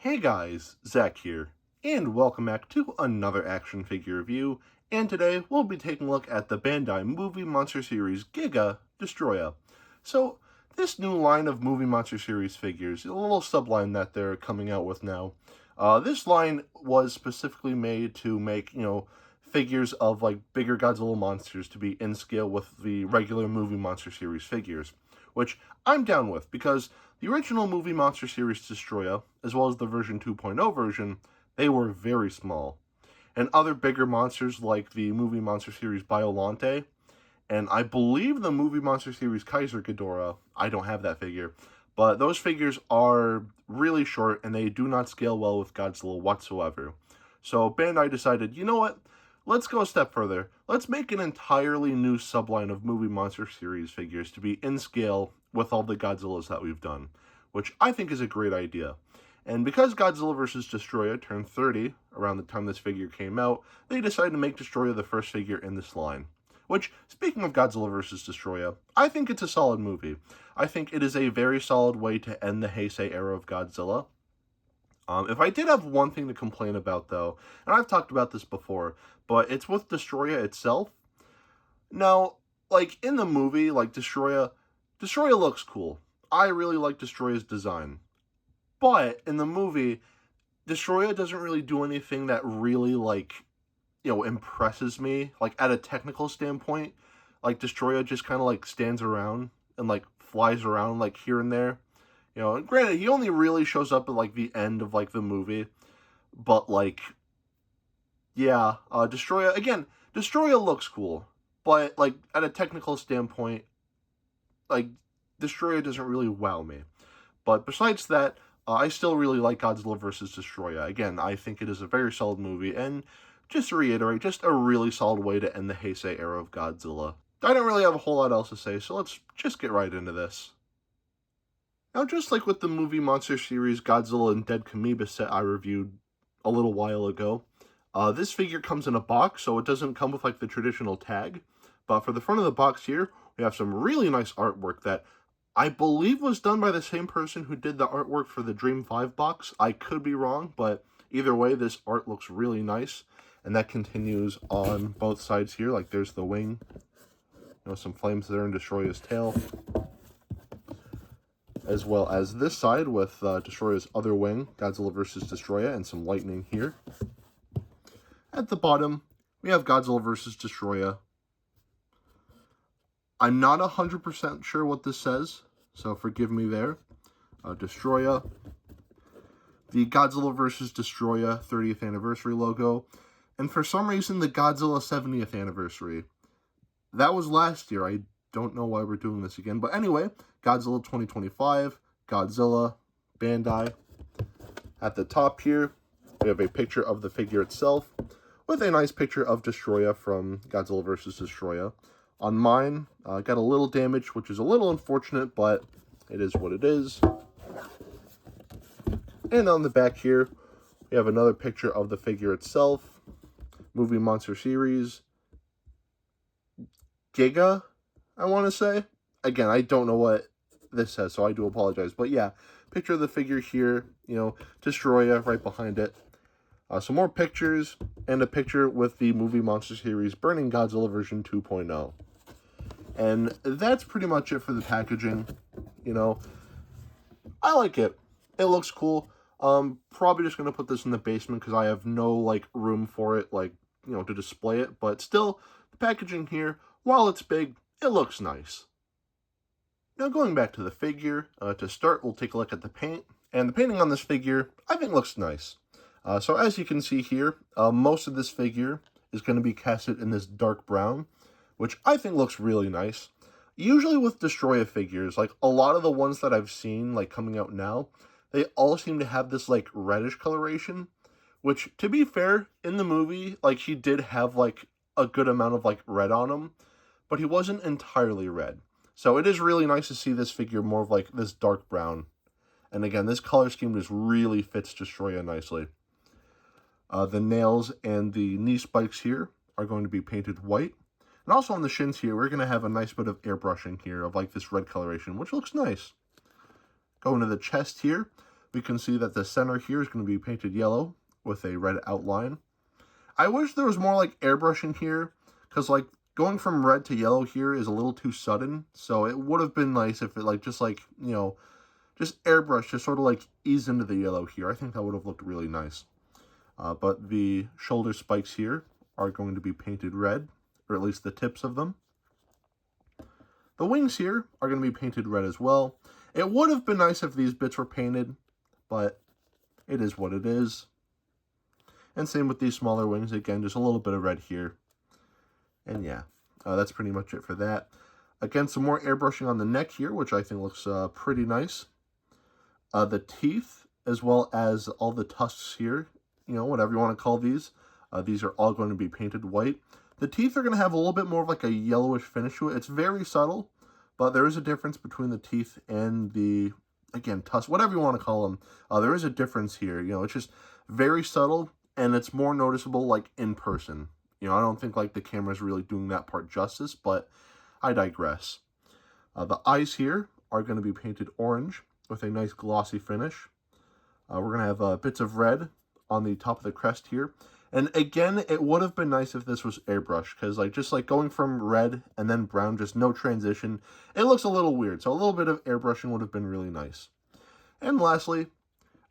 Hey guys, Zack here, and welcome back to another action figure review, and today we'll be taking a look at the Bandai Movie Monster Series Giga Destoroyah. So, this new line of Movie Monster Series figures, a little subline that they're coming out with now, this line was specifically made to make, figures of like bigger Godzilla monsters to be in scale with the regular Movie Monster Series figures, which I'm down with because the original Movie Monster Series Destoroyah, as well as the version 2.0 version, they were very small. And other bigger monsters like the Movie Monster Series Biolante, and I believe the Movie Monster Series Kaiser Ghidorah, I don't have that figure, but those figures are really short and they do not scale well with Godzilla whatsoever. So Bandai decided, you know what? Let's go a step further. Let's make an entirely new subline of Movie Monster Series figures to be in scale with all the Godzillas that we've done, which I think is a great idea. And because Godzilla vs. Destoroyah turned 30 around the time this figure came out, they decided to make Destoroyah the first figure in this line. Which, speaking of Godzilla vs. Destoroyah, I think it's a solid movie. I think it is a very solid way to end the Heisei era of Godzilla. If I did have one thing to complain about, though, and I've talked about this before, but it's with Destoroyah itself. Now, like, in the movie, like, Destoroyah looks cool. I really like Destoroyah's design. But, in the movie, Destoroyah doesn't really do anything that really, like, impresses me. Like, at a technical standpoint, like, Destoroyah just kind of, like, stands around and, like, flies around, like, here and there. And granted, he only really shows up at, like, the end of, like, the movie. But, like, yeah, Destoroyah looks cool. But, like, at a technical standpoint, like, Destoroyah doesn't really wow me. But besides that, I still really like Godzilla vs. Destoroyah. Again, I think it is a very solid movie, and just to reiterate, just a really solid way to end the Heisei era of Godzilla. I don't really have a whole lot else to say, so let's just get right into this. Now, just like with the Movie Monster Series Godzilla and Dead Kamiba set I reviewed a little while ago, this figure comes in a box, so it doesn't come with like the traditional tag. But for the front of the box here, we have some really nice artwork that I believe was done by the same person who did the artwork for the Dream 5 box. I could be wrong, but either way, this art looks really nice. And that continues on both sides here. Like, there's the wing. Some flames there in Destoroyah's tail. As well as this side with Destoroyah's other wing, Godzilla vs. Destoroyah, and some lightning here. At the bottom, we have Godzilla vs. Destoroyah. I'm not 100% sure what this says, so forgive me there. Destoroyah. The Godzilla vs. Destoroyah 30th anniversary logo. And for some reason, the Godzilla 70th anniversary. That was last year. I don't know why we're doing this again. But anyway, Godzilla 2025, Godzilla, Bandai. At the top here, we have a picture of the figure itself with a nice picture of Destoroyah from Godzilla vs. Destoroyah. On mine, got a little damage, which is a little unfortunate, but it is what it is. And on the back here, we have another picture of the figure itself. Movie Monster Series Giga, I want to say. Again, I don't know what this says, so I do apologize. But yeah, picture of the figure here, Destoroyah right behind it. Some more pictures, and a picture with the Movie Monster Series Burning Godzilla version 2.0. And that's pretty much it for the packaging. I like it. It looks cool. Probably just going to put this in the basement because I have no, like, room for it, like, to display it. But still, the packaging here, while it's big, it looks nice. Now, going back to the figure, to start, we'll take a look at the paint. And the painting on this figure, I think, looks nice. So as you can see here, most of this figure is going to be casted in this dark brown, which I think looks really nice. Usually with Destoroyah figures, like, a lot of the ones that I've seen, like, coming out now, they all seem to have this, like, reddish coloration, which, to be fair, in the movie, like, he did have, like, a good amount of, like, red on him, but he wasn't entirely red. So it is really nice to see this figure more of, like, this dark brown. And again, this color scheme just really fits Destoroyah nicely. The nails and the knee spikes here are going to be painted white. And also on the shins here, we're going to have a nice bit of airbrushing here of, like, this red coloration, which looks nice. Going to the chest here, we can see that the center here is going to be painted yellow with a red outline. I wish there was more like airbrushing here, because like going from red to yellow here is a little too sudden. So it would have been nice if it like just like, you know, just airbrush to sort of like ease into the yellow here. I think that would have looked really nice. But the shoulder spikes here are going to be painted red, or at least the tips of them. The wings here are going to be painted red as well. It would have been nice if these bits were painted, but it is what it is. And same with these smaller wings. Again, just a little bit of red here. And yeah, that's pretty much it for that. Again, some more airbrushing on the neck here, which I think looks pretty nice. The teeth, as well as all the tusks here, you know, whatever you want to call these are all going to be painted white. The teeth are going to have a little bit more of like a yellowish finish to it. It's very subtle, but there is a difference between the teeth and the, again, tusks, whatever you want to call them. There is a difference here. You know, it's just very subtle, and it's more noticeable like in person. You know, I don't think like the camera's really doing that part justice, but I digress. The eyes here are going to be painted orange with a nice glossy finish. We're going to have bits of red on the top of the crest here. And again, it would have been nice if this was airbrushed, because like just like going from red and then brown, just no transition, it looks a little weird. So a little bit of airbrushing would have been really nice. And lastly,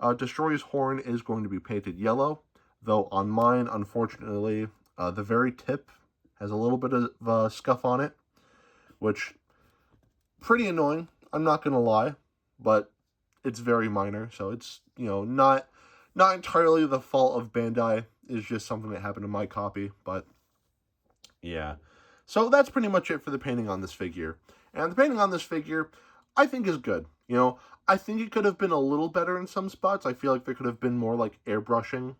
Destoroyah's horn is going to be painted yellow, though on mine, unfortunately, the very tip has a little bit of scuff on it, which pretty annoying. I'm not going to lie, but it's very minor. So it's, you know, not entirely the fault of Bandai. It's just something that happened to my copy, but yeah. So that's pretty much it for the painting on this figure. And the painting on this figure, I think is good. You know, I think it could have been a little better in some spots. I feel like there could have been more like airbrushing.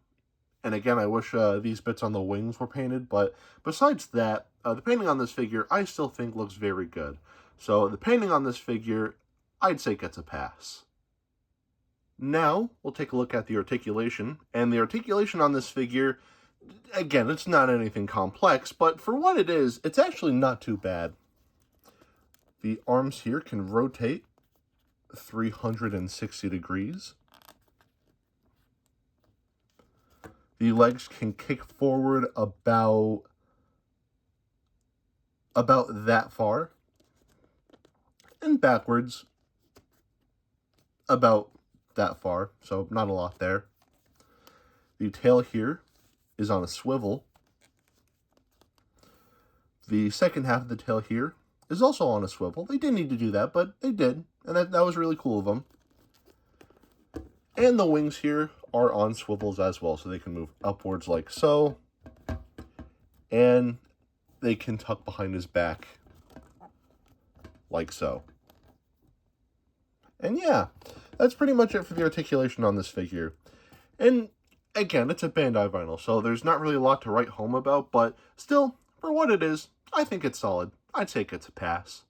And again, I wish these bits on the wings were painted. But besides that, the painting on this figure, I still think looks very good. So the painting on this figure, I'd say gets a pass. Now, we'll take a look at the articulation. And the articulation on this figure, again, it's not anything complex, but for what it is, it's actually not too bad. The arms here can rotate 360 degrees. The legs can kick forward about that far, and backwards about that far, so not a lot there. The tail here is on a swivel. The second half of the tail here is also on a swivel. They didn't need to do that, but they did, and that was really cool of them. And the wings here are on swivels as well, so they can move upwards like so, and they can tuck behind his back like so. And yeah, that's pretty much it for the articulation on this figure. And again, it's a Bandai vinyl, so there's not really a lot to write home about, but still, for what it is, I think it's solid. I'd say it gets a pass.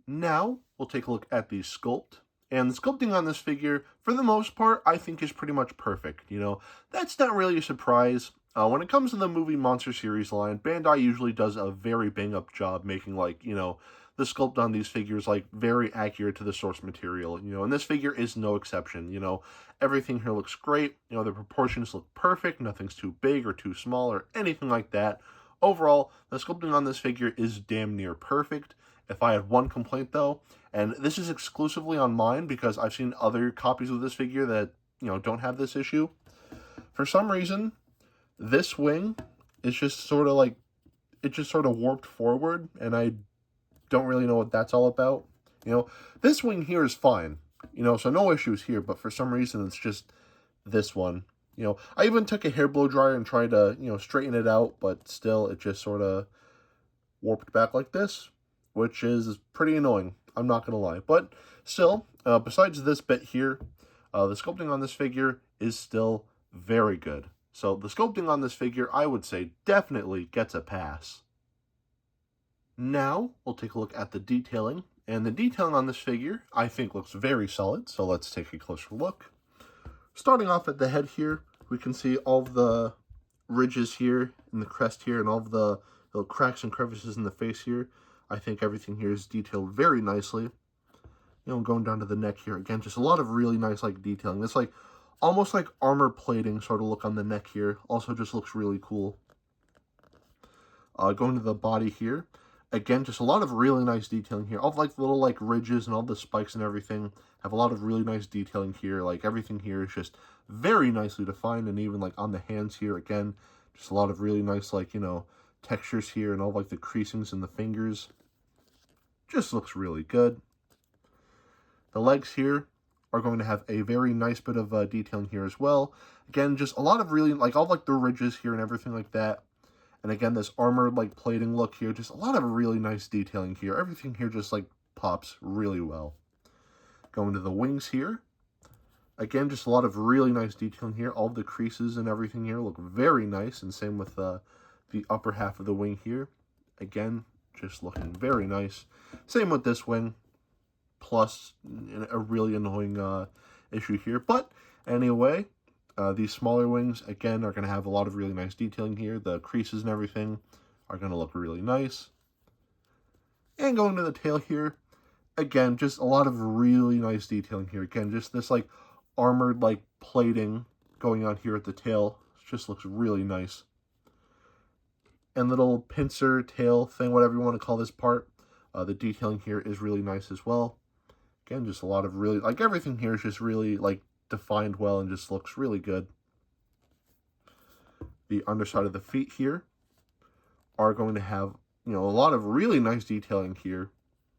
Now, we'll take a look at the sculpt. And the sculpting on this figure, for the most part, I think is pretty much perfect. You know, that's not really a surprise. When it comes to the movie Monster Series line, Bandai usually does a very bang-up job making, like, you know, the sculpt on these figures, like, very accurate to the source material. You know, and this figure is no exception. You know, everything here looks great. You know, the proportions look perfect. Nothing's too big or too small or anything like that. Overall, the sculpting on this figure is damn near perfect. If I had one complaint, though, and this is exclusively on mine because I've seen other copies of this figure that, you know, don't have this issue. For some reason, this wing is just sort of like, it just sort of warped forward, and I don't really know what that's all about. You know, this wing here is fine, you know, so no issues here, but for some reason, it's just this one. You know, I even took a hair blow dryer and tried to, you know, straighten it out, but still, it just sort of warped back like this, which is pretty annoying. I'm not going to lie. But still, besides this bit here, the sculpting on this figure is still very good. So the sculpting on this figure, I would say, definitely gets a pass. Now, we'll take a look at the detailing. And the detailing on this figure, I think, looks very solid. So let's take a closer look. Starting off at the head here, we can see all of the ridges here in the crest here and all of the little cracks and crevices in the face here. I think everything here is detailed very nicely. You going down to the neck here. Again, just a lot of really nice, like, detailing. It's, like, almost like armor plating sort of look on the neck here. Also just looks really cool. Going to the body here. Again, just a lot of really nice detailing here. All of, like, little, like, ridges and all the spikes and everything have a lot of really nice detailing here. Like, everything here is just very nicely defined. And even, like, on the hands here, again, just a lot of really nice, like, textures here and all, like, the creasings in the fingers. Just looks really good. The legs here are going to have a very nice bit of detailing here as well. Again, just a lot of really, like, all, like, the ridges here and everything like that. And again, this armored, like, plating look here. Just a lot of really nice detailing here. Everything here just, like, pops really well. Going to the wings here. Again, just a lot of really nice detailing here. All the creases and everything here look very nice. And same with the upper half of the wing here. Again, just looking very nice. Same with this wing. Plus a really annoying issue here. But anyway, these smaller wings, again, are going to have a lot of really nice detailing here. The creases and everything are going to look really nice. And going to the tail here, again, just a lot of really nice detailing here. Again, just this, like, armored, like, plating going on here at the tail. It just looks really nice. And little pincer tail thing, whatever you want to call this part. The detailing here is really nice as well. Again, just a lot of really, like, everything here is just really, like, defined well and just looks really good. The underside of the feet here are going to have, a lot of really nice detailing here,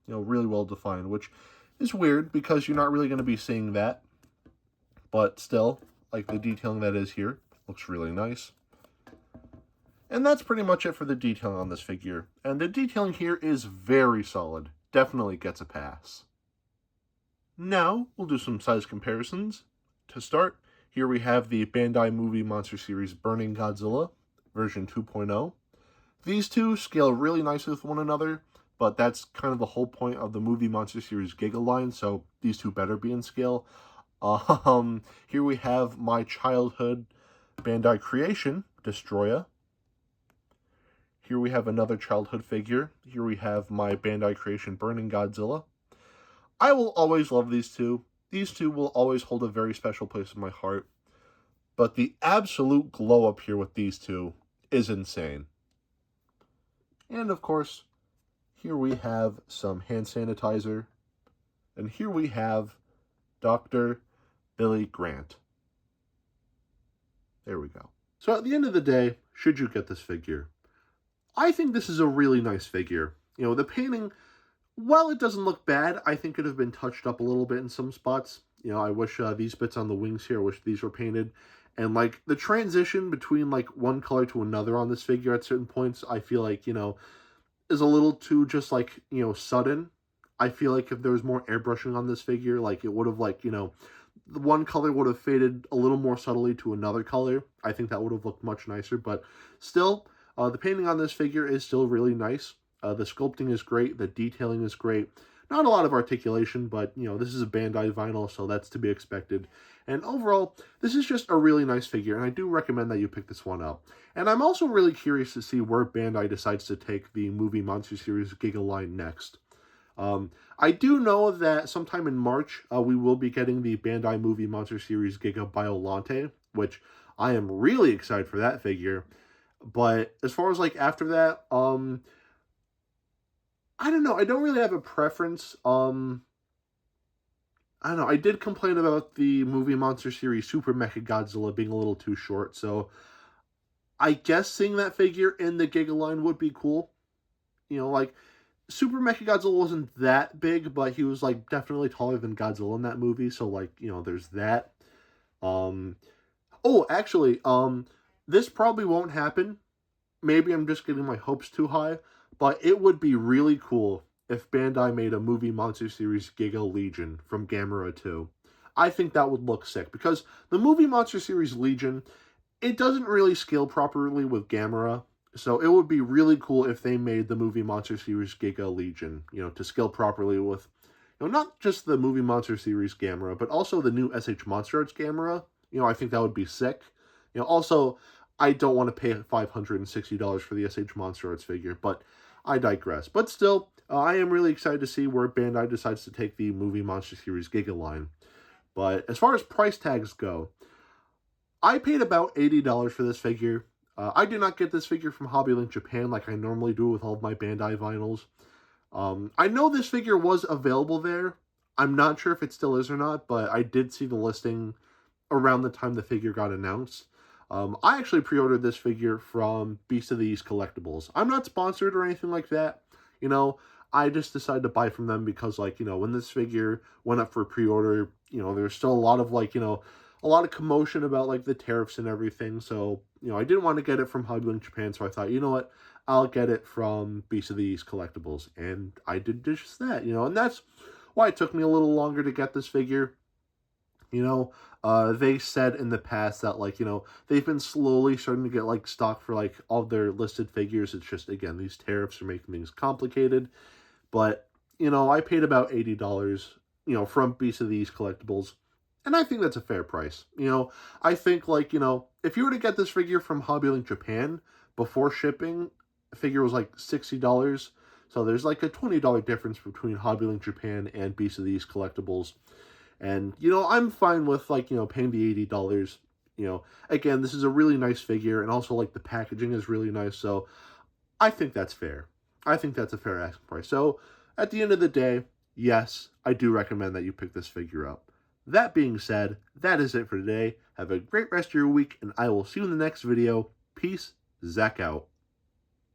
really well defined, which is weird because you're not really going to be seeing that. But still, like, the detailing that is here looks really nice. And that's pretty much it for the detailing on this figure. And the detailing here is very solid. Definitely gets a pass. Now, we'll do some size comparisons. To start, here we have the Bandai Movie Monster Series Burning Godzilla, version 2.0. These two scale really nicely with one another, but that's kind of the whole point of the Movie Monster Series Giga line, so these two better be in scale. Here we have my childhood Bandai creation, Destoroyah. Here we have another childhood figure. Here we have my Bandai creation, Burning Godzilla. I will always love these two. These two will always hold a very special place in my heart. But the absolute glow up here with these two is insane. And of course, here we have some hand sanitizer. And here we have Dr. Billy Grant. There we go. So at the end of the day, should you get this figure? I think this is a really nice figure. The painting, while it doesn't look bad, I think it could have been touched up a little bit in some spots. I wish these bits on the wings here, I wish these were painted. And, like, the transition between, like, one color to another on this figure at certain points, I feel like, is a little too just, like, sudden. I feel like if there was more airbrushing on this figure, like, it would have, like, the one color would have faded a little more subtly to another color. I think that would have looked much nicer. But still, the painting on this figure is still really nice. The sculpting is great. The detailing is great. Not a lot of articulation, but, this is a Bandai vinyl, so that's to be expected. And overall, this is just a really nice figure, and I do recommend that you pick this one up. And I'm also really curious to see where Bandai decides to take the Movie Monster Series Giga line next. I do know that sometime in March, we will be getting the Bandai Movie Monster Series Giga Biolante, which I am really excited for that figure. But as far as, like, after that, I don't know. I don't really have a preference. I don't know. I did complain about the Movie Monster Series Super Mecha Godzilla being a little too short, so I guess seeing that figure in the Giga line would be cool. Like, Super Mecha Godzilla wasn't that big, but he was, like, definitely taller than Godzilla in that movie, so, like, there's that. Oh, actually, this probably won't happen. Maybe I'm just getting my hopes too high, but it would be really cool if Bandai made a Movie Monster Series Giga Legion from Gamera 2. I think that would look sick, because the Movie Monster Series Legion, it doesn't really scale properly with Gamera, so it would be really cool if they made the Movie Monster Series Giga Legion, to scale properly with, not just the Movie Monster Series Gamera, but also the new SH Monster Arts Gamera. I think that would be sick. Also, I don't want to pay $560 for the SH Monster Arts figure, but I digress. But still, I am really excited to see where Bandai decides to take the movie monster series Giga line. But as far as price tags go, I paid about $80 for this figure. I did not get this figure from HobbyLink Japan like I normally do with all of my Bandai vinyls. I know this figure was available there. I'm not sure if it still is or not, but I did see the listing around the time the figure got announced. I actually pre-ordered this figure from Beast of the East Collectibles. I'm not sponsored or anything like that. You know, I just decided to buy from them because, like, you know, when this figure went up for pre-order, you know, there's still a lot of, like, you know, a lot of commotion about, like, the tariffs and everything. So, you know, I didn't want to get it from HobbyLink Japan, so I thought, you know what, I'll get it from Beast of the East Collectibles. And I did just that, you know, and that's why it took me a little longer to get this figure. You know, they said in the past that, like, you know, they've been slowly starting to get, like, stock for, like, all their listed figures. It's just, again, these tariffs are making things complicated. But, you know, I paid about $80, you know, from Beast of the East Collectibles. And I think that's a fair price. You know, I think, like, you know, if you were to get this figure from HobbyLink Japan before shipping, the figure was, like, $60. So there's, like, a $20 difference between HobbyLink Japan and Beast of the East Collectibles. And, you know, I'm fine with, like, you know, paying the $80. You know, again, this is a really nice figure, and also, like, the packaging is really nice, so I think that's fair. I think that's a fair asking price. So, at the end of the day, yes, I do recommend that you pick this figure up. That being said, that is it for today. Have a great rest of your week, and I will see you in the next video. Peace, Zack out.